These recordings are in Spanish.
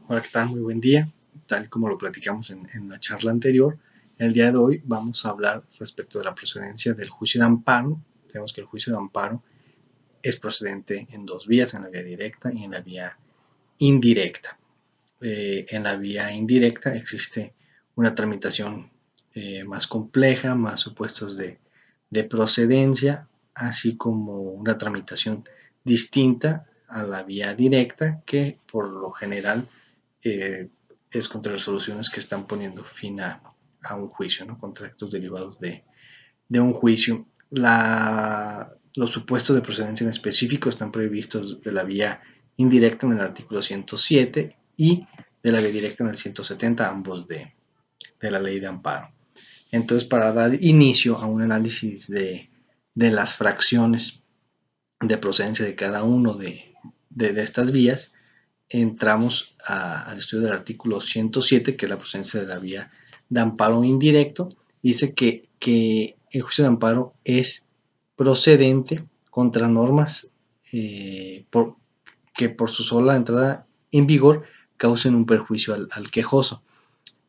Hola, ¿qué tal? Muy buen día. Tal como lo platicamos en la charla anterior, el día de hoy vamos a hablar respecto de la procedencia del juicio de amparo. Tenemos que el juicio de amparo es procedente en dos vías, en la vía directa y en la vía indirecta. En la vía indirecta existe una tramitación más compleja, más supuestos de procedencia, así como una tramitación distinta a la vía directa que por lo general eh, es contra resoluciones que están poniendo fin a un juicio, ¿no? Contra actos derivados de un juicio. Los supuestos de procedencia en específico están previstos de la vía indirecta en el artículo 107 y de la vía directa en el 170, ambos de la ley de amparo. Entonces, para dar inicio a un análisis de las fracciones de procedencia de cada uno de estas vías, entramos al estudio del artículo 107, que es la procedencia de la vía de amparo indirecto. Dice que el juicio de amparo es procedente contra normas que por su sola entrada en vigor causen un perjuicio al quejoso.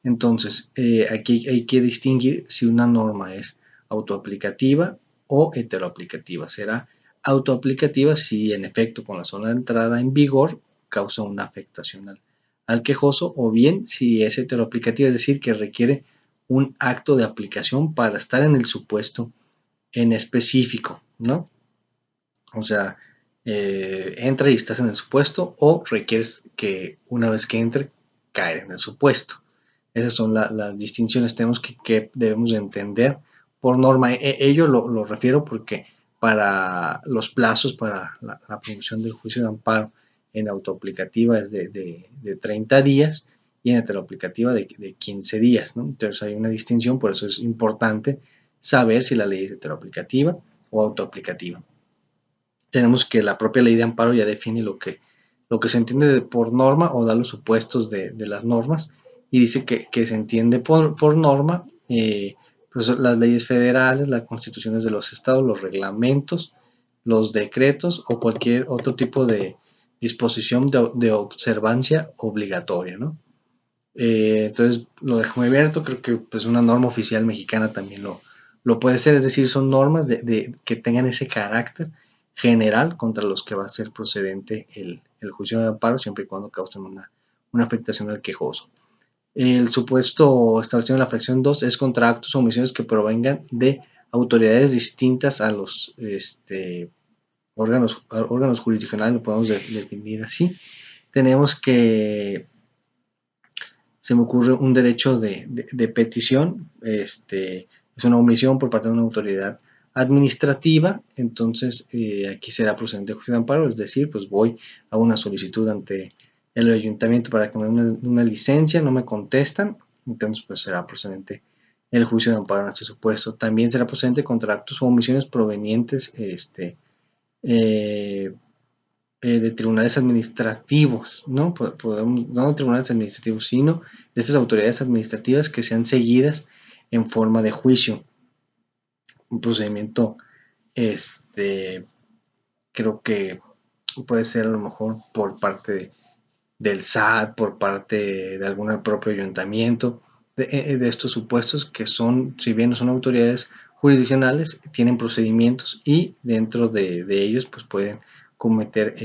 Entonces, aquí hay que distinguir si una norma es autoaplicativa o heteroaplicativa. Será autoaplicativa si en efecto con la sola entrada en vigor causa una afectación al quejoso, o bien si es heteroaplicativa, es decir, que requiere un acto de aplicación para estar en el supuesto en específico, ¿no? O sea, entra y estás en el supuesto, o requieres que una vez que entre caer en el supuesto. Esas son las distinciones tenemos que debemos de entender por norma. Ello lo refiero porque para los plazos para la promoción del juicio de amparo en autoaplicativa es de 30 días y en heteroaplicativa de 15 días, ¿no? Entonces hay una distinción, por eso es importante saber si la ley es heteroaplicativa o autoaplicativa. Tenemos que la propia ley de amparo ya define lo que se entiende por norma o da los supuestos de las normas, y dice que se entiende por norma pues las leyes federales, las constituciones de los estados, los reglamentos, los decretos o cualquier otro tipo de disposición de observancia obligatoria, ¿no? Entonces lo dejo muy abierto, creo que pues una norma oficial mexicana también lo puede ser, es decir, son normas que tengan ese carácter general contra los que va a ser procedente el juicio de amparo, siempre y cuando causen una afectación al quejoso. El supuesto establecido en la fracción 2 es contra actos o omisiones que provengan de autoridades distintas a los órganos jurisdiccionales, lo podemos definir así. Tenemos que se me ocurre un derecho de petición, es una omisión por parte de una autoridad administrativa. Entonces aquí será procedente de juicio de amparo, es decir, pues voy a una solicitud ante el ayuntamiento para que me den una licencia, no me contestan, entonces pues será procedente el juicio de amparo en este supuesto. También será procedente contra actos o omisiones provenientes eh, de tribunales administrativos, ¿no? Podemos, no de tribunales administrativos, sino de estas autoridades administrativas que sean seguidas en forma de juicio. Un procedimiento, este, creo que puede ser a lo mejor por parte del SAT, por parte de algún propio ayuntamiento, de estos supuestos que son, si bien no son autoridades jurisdiccionales, tienen procedimientos y dentro de ellos pues pueden cometer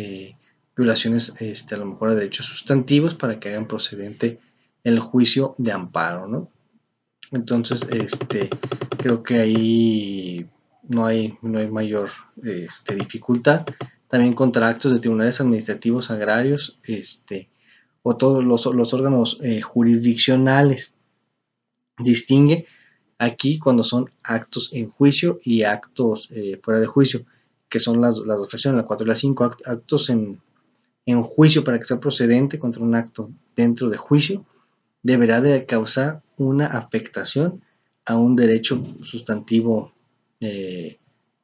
violaciones a lo mejor a derechos sustantivos para que hagan procedente el juicio de amparo, ¿no? Entonces, creo que ahí no hay mayor dificultad. También contra actos de tribunales administrativos agrarios, o todos los órganos jurisdiccionales. Distingue aquí cuando son actos en juicio y actos fuera de juicio, que son las dos fracciones, la 4 y la 5. Actos en juicio, para que sea procedente contra un acto dentro de juicio, deberá de causar una afectación a un derecho sustantivo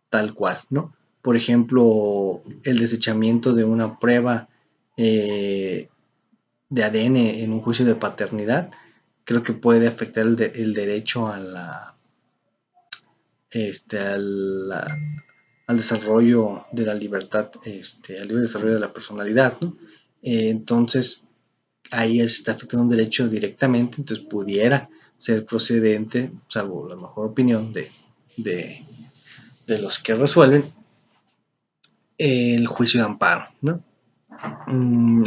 tal cual, ¿no? Por ejemplo, el desechamiento de una prueba de ADN en un juicio de paternidad, creo que puede afectar el derecho a al desarrollo de la libertad, al libre desarrollo de la personalidad, ¿no? Entonces, ahí está afectando un derecho directamente, entonces pudiera ser procedente, salvo la mejor opinión de, de los que resuelven, el juicio de amparo, ¿no?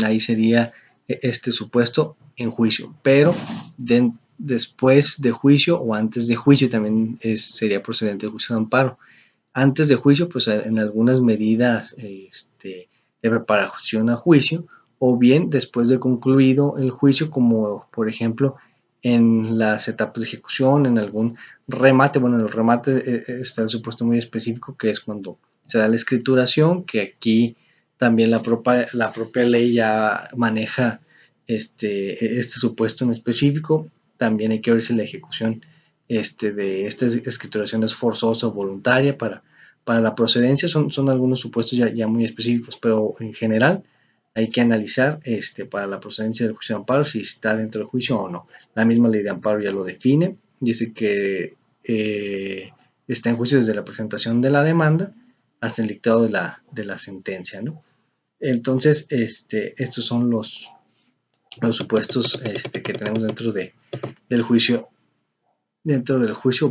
Ahí sería este supuesto en juicio, pero después de juicio o antes de juicio también sería procedente el juicio de amparo. Antes de juicio, pues en algunas medidas de preparación a juicio, o bien después de concluido el juicio, como por ejemplo en las etapas de ejecución, en algún remate. Bueno, en el remate está el supuesto muy específico, que es cuando se da la escrituración, que aquí también la propia ley ya maneja este supuesto en específico. También hay que ver si la ejecución de esta escrituración es forzosa o voluntaria para la procedencia. Son algunos supuestos ya muy específicos, pero en general hay que analizar para la procedencia del juicio de amparo si está dentro del juicio o no. La misma ley de amparo ya lo define, dice que está en juicio desde la presentación de la demanda hasta el dictado de la sentencia, ¿no? Entonces, estos son los supuestos que tenemos del juicio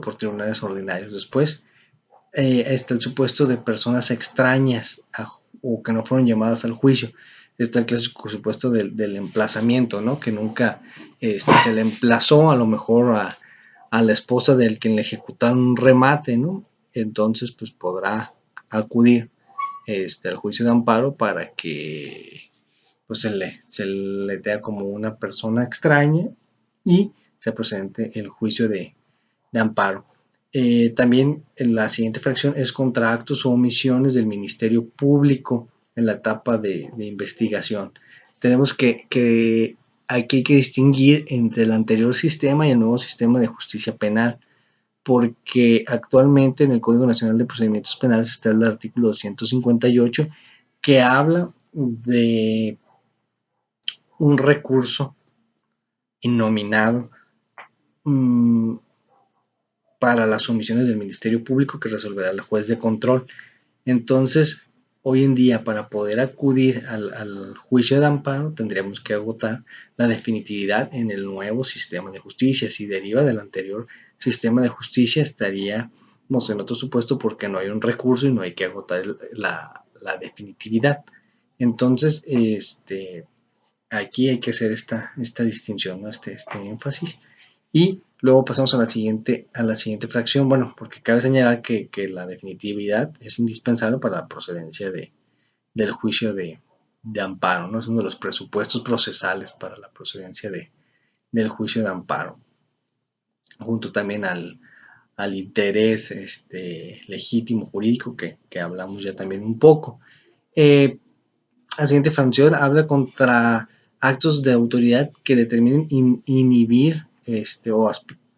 por tribunales ordinarios. Después está el supuesto de personas extrañas o que no fueron llamadas al juicio. Está el clásico supuesto del emplazamiento, ¿no? Que nunca se le emplazó a lo mejor a la esposa del quien le ejecutaron un remate, ¿no? Entonces, pues podrá acudir al juicio de amparo para que pues se le vea como una persona extraña y sea procedente el juicio de amparo. También en la siguiente fracción es contra actos o omisiones del Ministerio Público en la etapa de investigación. Tenemos que aquí hay que distinguir entre el anterior sistema y el nuevo sistema de justicia penal, porque actualmente en el Código Nacional de Procedimientos Penales está el artículo 258 que habla de un recurso innominado para las omisiones del Ministerio Público que resolverá el juez de control. Entonces, hoy en día, para poder acudir al juicio de amparo, tendríamos que agotar la definitividad en el nuevo sistema de justicia. Si deriva del anterior sistema de justicia, estaríamos en otro supuesto porque no hay un recurso y no hay que agotar la definitividad. Entonces, aquí hay que hacer esta distinción, ¿no? este énfasis. Y luego pasamos a la siguiente fracción, bueno, porque cabe señalar que la definitividad es indispensable para la procedencia del juicio de amparo, ¿no? Es uno de los presupuestos procesales para la procedencia del juicio de amparo, junto también al interés legítimo jurídico que hablamos ya también un poco. La siguiente fracción habla contra actos de autoridad que determinen inhibir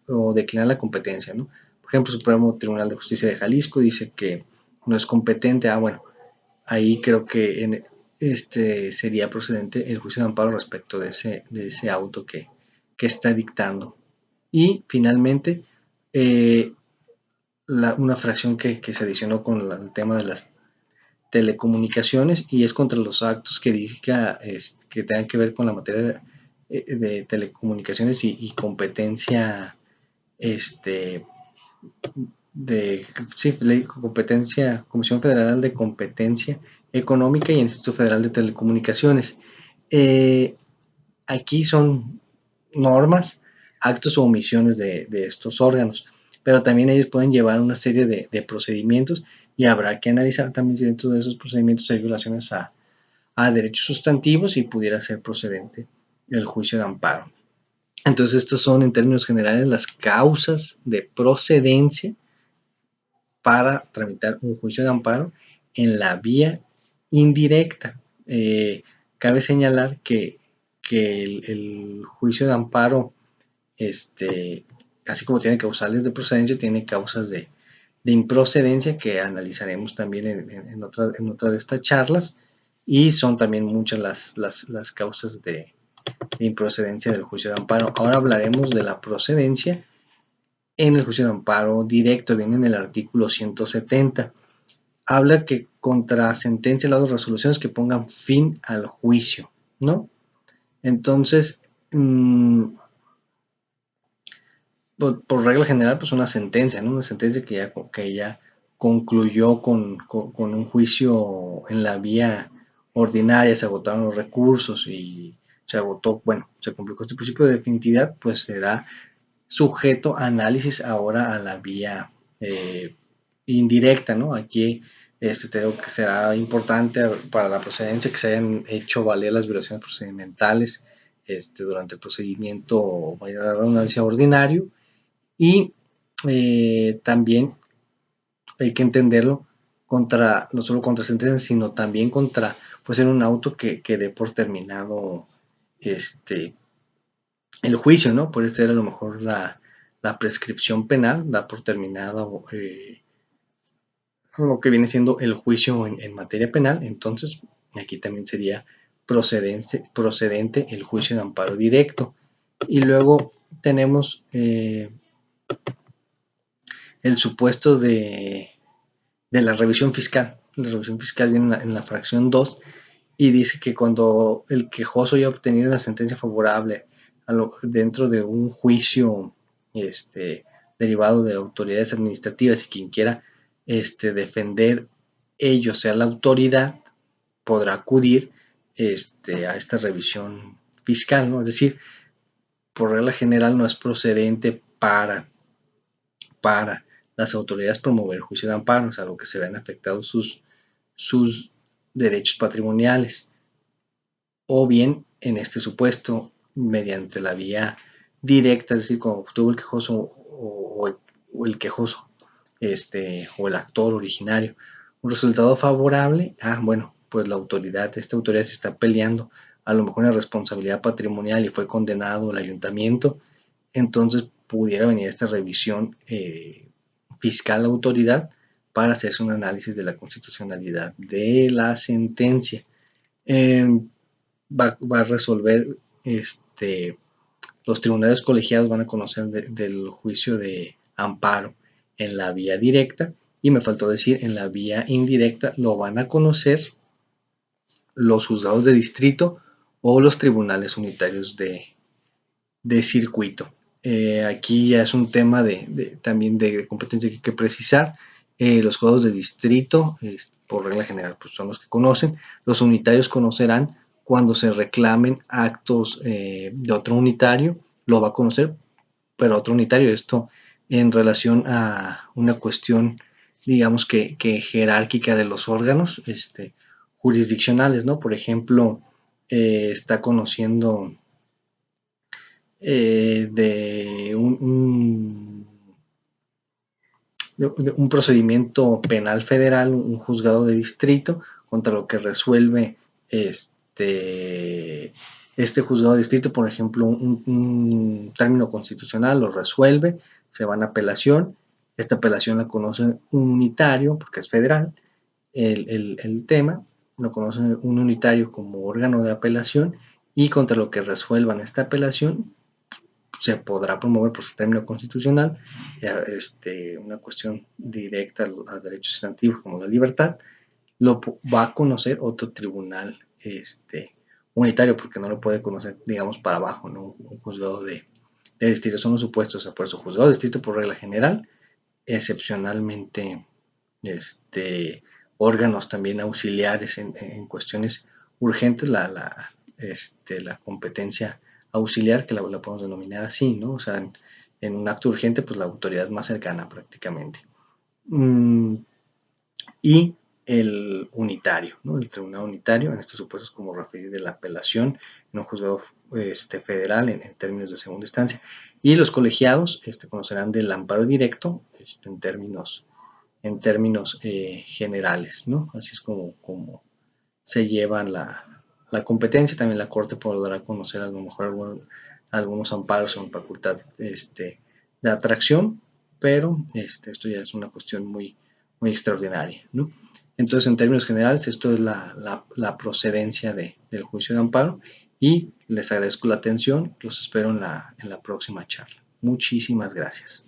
o declinar la competencia, ¿no? Por ejemplo, el Supremo Tribunal de Justicia de Jalisco dice que no es competente. Bueno, ahí creo que sería procedente el juicio de amparo respecto de ese auto que está dictando. Y finalmente, una fracción que se adicionó con el tema de las telecomunicaciones y es contra los actos que diga que tengan que ver con la materia de telecomunicaciones y competencia competencia, Comisión Federal de Competencia Económica y Instituto Federal de Telecomunicaciones. Aquí son normas, actos o omisiones de estos órganos, pero también ellos pueden llevar una serie de procedimientos y habrá que analizar también si dentro de esos procedimientos hay violaciones a derechos sustantivos y pudiera ser procedente el juicio de amparo. Entonces, estos son en términos generales las causas de procedencia para tramitar un juicio de amparo en la vía indirecta. Cabe señalar que el juicio de amparo, así como tiene causales de procedencia, tiene causas de improcedencia que analizaremos también en otra de estas charlas, y son también muchas las causas de improcedencia del juicio de amparo. Ahora hablaremos de la procedencia en el juicio de amparo directo. Viene en el artículo 170. Habla que contra sentencia las resoluciones que pongan fin al juicio, ¿no? Entonces, por regla general, pues una sentencia, ¿no? Una sentencia que ya concluyó con un juicio en la vía ordinaria, se agotaron los recursos y se agotó, bueno, se cumplió con este principio de definitividad, pues se da sujeto a análisis ahora a la vía indirecta, ¿no? Aquí creo que será importante para la procedencia que se hayan hecho valer las violaciones procedimentales durante el procedimiento, vaya a la redundancia, ordinario, y también hay que entenderlo contra, no solo contra sentencias, sino también contra, pues en un auto que dé por terminado el juicio, ¿no? Puede ser a lo mejor la prescripción penal, da por terminado lo que viene siendo el juicio en materia penal, entonces aquí también sería procedente el juicio de amparo directo. Y luego tenemos el supuesto de la revisión fiscal. La revisión fiscal viene en la fracción 2 y dice que cuando el quejoso haya obtenido una sentencia favorable dentro de un juicio derivado de autoridades administrativas y quien quiera defender ello sea la autoridad, podrá acudir a esta revisión fiscal, ¿no? Es decir, por regla general no es procedente para las autoridades promover el juicio de amparo, salvo que se vean afectados sus derechos patrimoniales, o bien en este supuesto mediante la vía directa, es decir, cuando obtuvo el quejoso o el quejoso o el actor originario un resultado favorable, bueno, pues esta autoridad se está peleando a lo mejor una responsabilidad patrimonial y fue condenado el ayuntamiento, entonces pudiera venir esta revisión fiscal autoridad para hacerse un análisis de la constitucionalidad de la sentencia. Va a resolver, los tribunales colegiados van a conocer del juicio de amparo en la vía directa, y me faltó decir, en la vía indirecta lo van a conocer los juzgados de distrito o los tribunales unitarios de circuito. Aquí ya es un tema también de competencia que hay que precisar. Los juzgados de distrito, por regla general, pues son los que conocen. Los unitarios conocerán cuando se reclamen actos de otro unitario, lo va a conocer, pero otro unitario. Esto en relación a una cuestión, digamos que jerárquica de los órganos jurisdiccionales, ¿no? Por ejemplo, está conociendo de un procedimiento penal federal, un juzgado de distrito, contra lo que resuelve este juzgado de distrito, por ejemplo, un término constitucional lo resuelve, se va a apelación, esta apelación la conoce un unitario, porque es federal, el tema, lo conoce un unitario como órgano de apelación, y contra lo que resuelvan esta apelación, se podrá promover por su término constitucional una cuestión directa a derechos sustantivos como la libertad, lo va a conocer otro tribunal unitario, porque no lo puede conocer, digamos, para abajo, ¿no? Un juzgado de distrito. Son los supuestos, por eso juzgado de distrito por regla general, excepcionalmente órganos también auxiliares en cuestiones urgentes, la competencia auxiliar, que la podemos denominar así, ¿no? O sea, en un acto urgente, pues la autoridad más cercana prácticamente. Y el unitario, ¿no? El tribunal unitario, en estos supuestos como referir de la apelación en un juzgado federal en términos de segunda instancia. Y los colegiados conocerán del amparo directo en términos generales, ¿no? Así es como se llevan la competencia. También la Corte podrá conocer a lo mejor algunos amparos en facultad de atracción, pero esto ya es una cuestión muy, muy extraordinaria, ¿no? Entonces, en términos generales, esto es la procedencia del juicio de amparo, y les agradezco la atención. Los espero en la próxima charla. Muchísimas gracias.